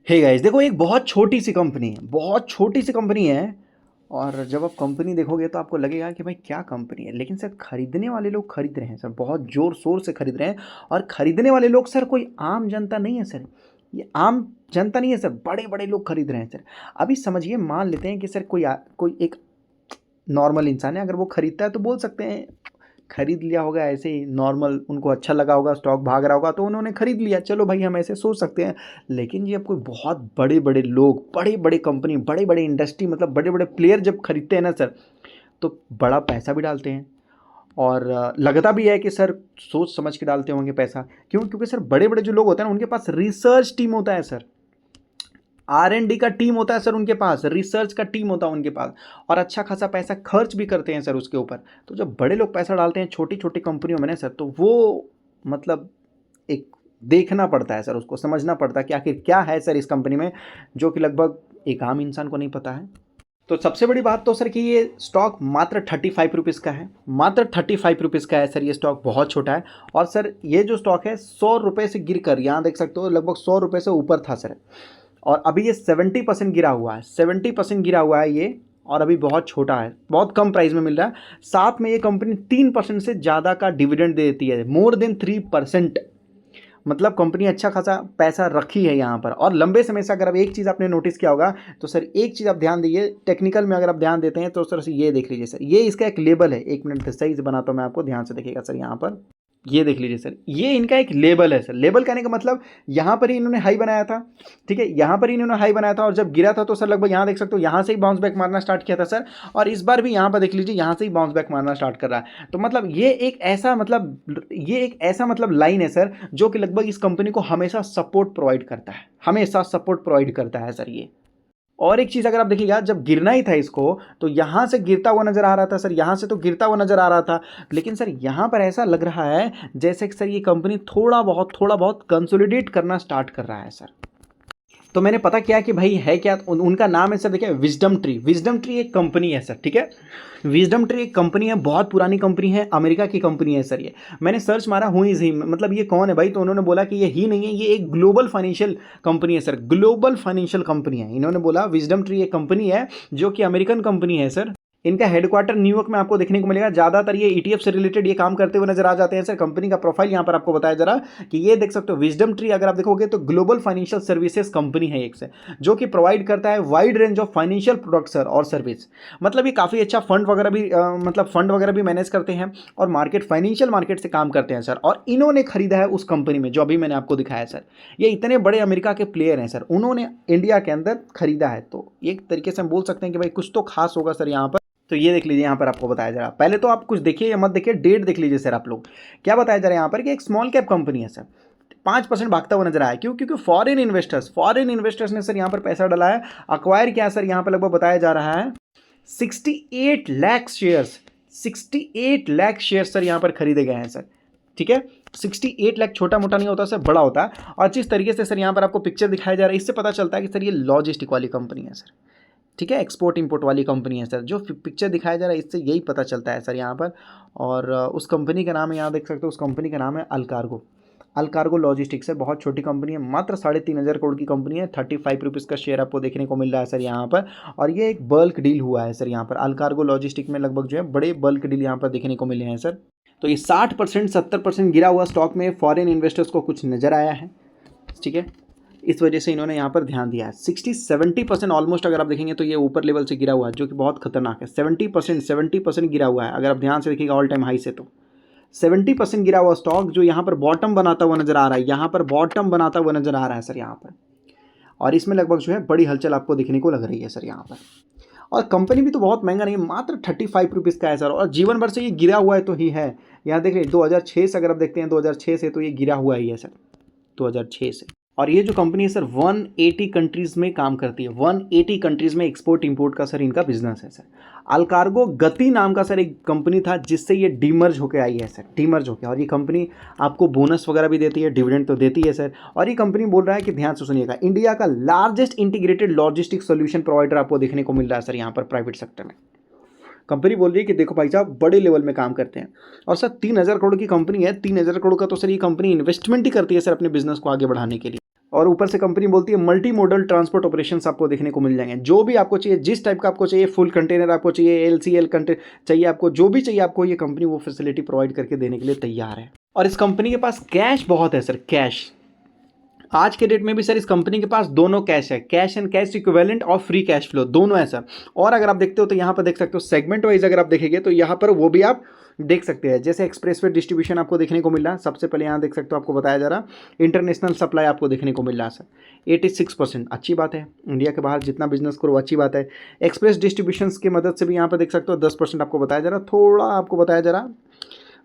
Hey guys, देखो एक बहुत छोटी सी कंपनी है, बहुत छोटी सी कंपनी है। और जब आप कंपनी देखोगे तो आपको लगेगा कि भाई क्या कंपनी है, लेकिन सर खरीदने वाले लोग खरीद रहे हैं सर, बहुत ज़ोर शोर से खरीद रहे हैं। और खरीदने वाले लोग सर कोई आम जनता नहीं है सर, ये आम जनता नहीं है सर, बड़े बड़े लोग खरीद रहे हैं सर। अभी समझिए, मान लेते हैं कि सर कोई एक नॉर्मल इंसान है, अगर वो खरीदता है तो बोल सकते हैं खरीद लिया होगा, ऐसे ही नॉर्मल, उनको अच्छा लगा होगा, स्टॉक भाग रहा होगा तो उन्होंने खरीद लिया, चलो भाई हम ऐसे सोच सकते हैं। लेकिन ये अब कोई बहुत बड़े बड़े लोग, बड़े बड़े कंपनी, बड़े बड़े इंडस्ट्री, मतलब बड़े बड़े प्लेयर जब खरीदते हैं ना सर, तो बड़ा पैसा भी डालते हैं। और लगता भी है कि सर सोच समझ के डालते होंगे पैसा। क्यों? क्योंकि सर बड़े बड़े जो लोग होते हैं ना, उनके पास रिसर्च टीम होता है सर, R&D का टीम होता है सर उनके पास, रिसर्च का टीम होता है उनके पास, और अच्छा खासा पैसा खर्च भी करते हैं सर उसके ऊपर। तो जब बड़े लोग पैसा डालते हैं छोटी छोटी कंपनियों में ना सर, तो वो मतलब एक देखना पड़ता है सर, उसको समझना पड़ता है कि आखिर क्या है सर इस कंपनी में, जो कि लगभग एक आम इंसान को नहीं पता है। तो सबसे बड़ी बात तो सर कि ये स्टॉक मात्र 35 रुपीज़ का है, मात्र 35 रुपीज़ का है सर, ये स्टॉक बहुत छोटा है। और सर ये जो स्टॉक है 100 रुपये से गिर कर, यहाँ देख सकते हो लगभग 100 रुपये से ऊपर था सर, और अभी ये 70% गिरा हुआ है, 70% गिरा हुआ है ये। और अभी बहुत छोटा है, बहुत कम प्राइस में मिल रहा है। साथ में ये कंपनी 3% से ज़्यादा का डिविडेंड दे देती है, मोर देन 3%। मतलब कंपनी अच्छा खासा पैसा रखी है यहाँ पर। और लंबे समय से अगर आप एक चीज़ आपने नोटिस किया होगा तो सर, एक चीज़ आप ध्यान दीजिए, टेक्निकल में अगर आप ध्यान देते हैं तो सर ये देख लीजिए सर, ये इसका एक लेबल है। एक मिनट सही से बनाता हूँ मैं आपको, ध्यान से देखिएगा सर। यहाँ पर ये देख लीजिए सर, ये इनका एक लेबल है सर। लेबल कहने का मतलब यहाँ पर ही इन्होंने हाई बनाया था, ठीक है, यहाँ पर ही इन्होंने हाई बनाया था, और जब गिरा था तो सर लगभग यहाँ देख सकते हो, यहाँ से ही बाउंस बैक मारना स्टार्ट किया था सर। और इस बार भी यहाँ पर देख लीजिए, यहाँ से ही बाउंस बैक मारना स्टार्ट कर रहा है। तो मतलब ये एक ऐसा लाइन है सर, जो कि लगभग इस कंपनी को हमेशा सपोर्ट प्रोवाइड करता है, हमेशा सपोर्ट प्रोवाइड करता है सर ये। और एक चीज़ अगर आप देखिएगा, जब गिरना ही था इसको तो यहाँ से गिरता हुआ नज़र आ रहा था सर, यहाँ से तो गिरता हुआ नज़र आ रहा था। लेकिन सर यहाँ पर ऐसा लग रहा है जैसे कि सर ये कंपनी थोड़ा बहुत कंसोलिडेट करना स्टार्ट कर रहा है सर। तो मैंने पता किया कि भाई है क्या, उनका नाम है सर, देखिए विजडम ट्री। विजडम ट्री एक कंपनी है सर, ठीक है, विजडम ट्री एक कंपनी है, बहुत पुरानी कंपनी है, अमेरिका की कंपनी है सर ये। मैंने सर्च मारा, हु इज़ ही, मतलब ये कौन है भाई, तो उन्होंने बोला कि ये ही नहीं है, ये एक ग्लोबल फाइनेंशियल कंपनी है सर, ग्लोबल फाइनेंशियल कंपनी है। इन्होंने बोला विजडम ट्री एक कंपनी है जो कि अमेरिकन कंपनी है सर। इनका हेडक्वार्टर न्यूयॉर्क में आपको देखने को मिलेगा। ज़्यादातर ये ETF से रिलेटेड ये काम करते हुए नजर आ जाते हैं सर। कंपनी का प्रोफाइल यहाँ पर आपको बताया जरा कि ये देख सकते हो, विजडम ट्री अगर आप देखोगे तो ग्लोबल फाइनेंशियल सर्विसेज कंपनी है एक से, जो कि प्रोवाइड करता है wide range of financial products और सर्विस। मतलब ये काफ़ी अच्छा फंड वगैरह भी मतलब फंड वगैरह भी मैनेज करते हैं, और फाइनेंशियल मार्केट से काम करते हैं सर। और इन्होंने खरीदा है उस कंपनी में जो अभी मैंने आपको दिखाया सर। ये इतने बड़े अमेरिका के प्लेयर हैं सर, उन्होंने इंडिया के अंदर खरीदा है, तो एक तरीके से हम बोल सकते हैं कि भाई कुछ तो खास होगा सर यहाँ पर। तो ये देख लीजिए, यहाँ पर आपको बताया जा रहा है, पहले तो आप कुछ देखिए या मत देखिए, डेट देख लीजिए सर आप लोग। क्या बताया जा रहा है यहाँ पर कि एक स्मॉल कैप कंपनी है सर, 5% भागता हुआ नजर आया। क्यों? क्योंकि फॉरेन इन्वेस्टर्स ने सर यहाँ पर पैसा डाला है। अक्वायर क्या सर, यहाँ पर लगभग बताया जा रहा है 68 lakh shares, 68 lakh shares sir यहाँ पर खरीदे गए हैं सर, ठीक है। 68 लाख छोटा मोटा नहीं होता सर, बड़ा होता है। और जिस तरीके से सर यहाँ पर आपको पिक्चर दिखाया जा रहा है, इससे पता चलता है कि सर ये लॉजिस्टिक वाली कंपनी है सर, ठीक है, एक्सपोर्ट इंपोर्ट वाली कंपनी है सर। जो पिक्चर दिखाया जा रहा है इससे यही पता चलता है सर यहाँ पर। और उस कंपनी का नाम है, यहाँ देख सकते हो, उस कंपनी का नाम है अलकार्गो। अलकार्गो लॉजिस्टिक्स है, बहुत छोटी कंपनी है, मात्र 3,500 करोड़ की कंपनी है। 35 रुपीज़ का शेयर आपको देखने को मिल रहा है सर यहाँ पर। और ये एक बल्क डील हुआ है सर यहाँ पर, अलकार्गो लॉजिस्टिक में लगभग जो है बड़े बल्क डील यहाँ पर देखने को मिले हैं सर। तो ये 60% 70% गिरा हुआ स्टॉक में फॉरेन इन्वेस्टर्स को कुछ नज़र आया है, ठीक है, इस वजह से इन्होंने यहाँ पर ध्यान दिया है। 60-70% ऑलमोस्ट अगर आप देखेंगे तो ये ऊपर लेवल से गिरा हुआ है, जो कि बहुत खतरनाक है। 70% गिरा हुआ है, अगर आप ध्यान से देखिएगा ऑल टाइम हाई से, तो 70% गिरा हुआ स्टॉक जो यहाँ पर बॉटम बनाता हुआ नजर आ रहा है, यहाँ पर बॉटम बनाता हुआ नजर आ रहा है सर यहाँ पर। और इसमें लगभग जो है बड़ी हलचल आपको देखने को लग रही है सर यहाँ पर। और कंपनी भी तो बहुत महंगा नहीं है, मात्र 35 रुपीज़ का है सर। और जीवन भर से ये गिरा हुआ है तो ही है। यहाँ देख लीजिए 2006 से अगर आप देखते हैं, 2006 से तो ये गिरा हुआ ही है सर, 2006 से। और ये जो कंपनी है सर 180 कंट्रीज़ में काम करती है, 180 कंट्रीज़ में एक्सपोर्ट इंपोर्ट का सर इनका बिजनेस है सर। अलकार्गो गति नाम का सर एक कंपनी था, जिससे ये डीमर्ज होकर आई है सर, डीमर्ज होकर। और ये कंपनी आपको बोनस वगैरह भी देती है, डिविडेंड तो देती है सर। और ये कंपनी बोल रहा है कि ध्यान से सुनिएगा, इंडिया का largest integrated logistic solution provider आपको देखने को मिल रहा है सर यहाँ पर प्राइवेट सेक्टर में। कंपनी बोल रही है कि देखो भाई साहब, बड़े लेवल में काम करते हैं। और सर 3,000 करोड़ की कंपनी है, 3,000 करोड़ का तो सर ये कंपनी इन्वेस्टमेंट ही करती है सर अपने बिजनेस को आगे बढ़ाने के लिए। और ऊपर से कंपनी बोलती है मल्टी मॉडल ट्रांसपोर्ट ऑपरेशंस आपको देखने को मिल जाएंगे। जो भी आपको चाहिए, जिस टाइप का आपको चाहिए, फुल कंटेनर आपको चाहिए, LCL कंटेनर चाहिए, आपको जो भी चाहिए आपको, ये कंपनी वो फैसिलिटी प्रोवाइड करके देने के लिए तैयार है। और इस कंपनी के पास कैश बहुत है सर, कैश। आज के डेट में भी सर इस कंपनी के पास दोनों कैश है, कैश एंड कैश इक्विवेलेंट और फ्री कैश फ्लो दोनों है सर। और अगर आप देखते हो तो यहाँ पर देख सकते हो सेगमेंट वाइज अगर आप देखेंगे तो यहाँ पर वो भी आप देख सकते हैं। जैसे एक्सप्रेसवे डिस्ट्रीब्यूशन आपको देखने को मिल रहा है, सबसे पहले यहाँ देख सकते हो आपको बताया जा रहा है इंटरनेशनल सप्लाई आपको देखने को मिल रहा है सर 86%, अच्छी बात है। इंडिया के बाहर जितना बिजनेस करो अच्छी बात है। एक्सप्रेस डिस्ट्रीब्यूशन की मदद से भी यहाँ पर देख सकते हो 10% आपको बताया जा रहा है, थोड़ा आपको बताया जा रहा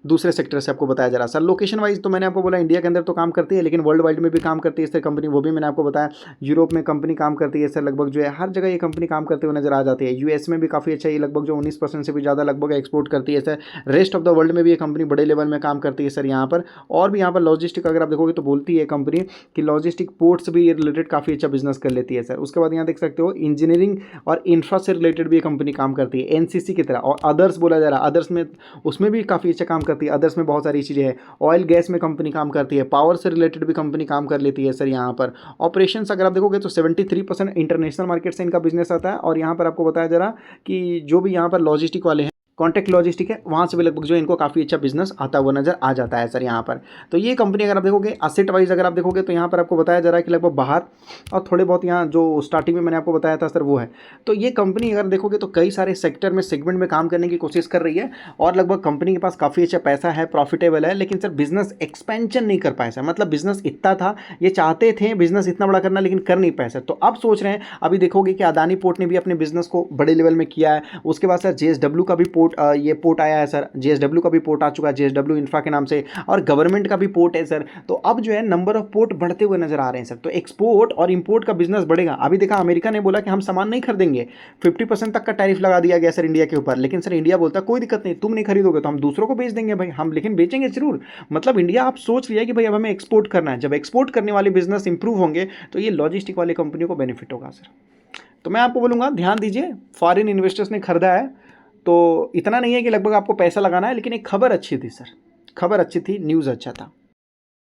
दूसरे सेक्टर से आपको बताया जा रहा है सर। लोकेशन वाइज तो मैंने आपको बोला इंडिया के अंदर तो काम करती है, लेकिन वर्ल्ड वाइड में भी काम करती है सर कंपनी, वो भी मैंने आपको बताया। यूरोप में कंपनी काम करती है सर, लगभग जो है हर जगह ये कंपनी काम करते हुए नजर आ जाती है। यूएस में भी काफ़ी अच्छा, ये लगभग जो 19% से भी ज़्यादा लगभग एक्सपोर्ट करती है sir. Rest of the world में भी ये कंपनी बड़े लेवल में काम करती है सर यहाँ पर। और भी यहाँ पर लॉजिस्टिक अगर आप देखोगे तो बोलती है कंपनी कि लॉजिस्टिक पोर्ट्स भी ये रिलेटेड काफ़ी अच्छा बिजनेस कर लेती है सर। उसके बाद यहाँ देख सकते हो इंजीनियरिंग और इंफ्रा से रिलेटेड भी ये कंपनी काम करती है, एनसीसी की तरह। और अदर्स बोला जा रहा है, अदर्स में उसमें भी काफ़ी अच्छा काम करती है। अदर्स में बहुत सारी चीज़ें हैं, ऑयल गैस में कंपनी काम करती है, पावर से रिलेटेड भी कंपनी काम कर लेती है सर यहाँ पर। ऑपरेशंस अगर आप देखोगे तो 73% इंटरनेशनल मार्केट से इनका बिजनेस आता है। और यहाँ पर आपको बताया जा रहा कि जो भी यहाँ पर लॉजिस्टिक वाले हैं, कॉन्टैक्ट लॉजिस्टिक है, वहाँ से भी लगभग जो इनको काफ़ी अच्छा बिजनेस आता हुआ नजर आ जाता है सर यहाँ पर। तो ये कंपनी अगर आप देखोगे असेट वाइज अगर आप देखोगे तो यहाँ पर आपको बताया जा रहा है कि लगभग बाहर और थोड़े बहुत यहाँ जो स्टार्टिंग में मैंने आपको बताया था सर वो है। तो ये कंपनी अगर देखोगे तो कई सारे सेक्टर में सेगमेंट में काम करने की कोशिश कर रही है और लगभग कंपनी के पास काफ़ी अच्छा पैसा है, प्रॉफिटेबल है, लेकिन सर बिजनेस एक्सपेंशन नहीं कर पाए सर। मतलब बिजनेस इतना था, ये चाहते थे बिजनेस इतना बड़ा करना लेकिन कर नहीं पाए सर। तो अब सोच रहे हैं, अभी देखोगे कि अदानी पोर्ट ने भी अपने बिजनेस को बड़े लेवल में किया है। उसके बाद सर JSW का भी पोर्ट, ये पोर्ट आया है सर, JSW का भी पोर्ट आ चुका है, JSW इंफ्रा के नाम से। और गवर्नमेंट का भी पोर्ट है सर। तो अब जो है नंबर ऑफ पोर्ट बढ़ते हुए नजर आ रहे हैं सर। तो एक्सपोर्ट और इंपोर्ट का बिजनेस बढ़ेगा। अभी देखा अमेरिका ने बोला कि हम सामान नहीं खरीदेंगे, 50% तक का टैरिफ लगा दिया गया सर इंडिया के ऊपर। लेकिन सर इंडिया बोलता है कोई दिक्कत नहीं, तुम नहीं खरीदोगे तो हम दूसरों को बेच देंगे भाई, हम लेकिन बेचेंगे जरूर। मतलब इंडिया आप सोच लिया कि भाई अब हमें एक्सपोर्ट करना है। जब एक्सपोर्ट करने वाले बिजनेस इंप्रूव होंगे तो ये लॉजिस्टिक वाली कंपनियों को बेनिफिट होगा सर। तो मैं आपको बोलूँगा ध्यान दीजिए, फॉरेन इन्वेस्टर्स ने खरीदा है तो इतना नहीं है कि लगभग आपको पैसा लगाना है, लेकिन एक खबर अच्छी थी सर, खबर अच्छी थी, न्यूज़ अच्छा था।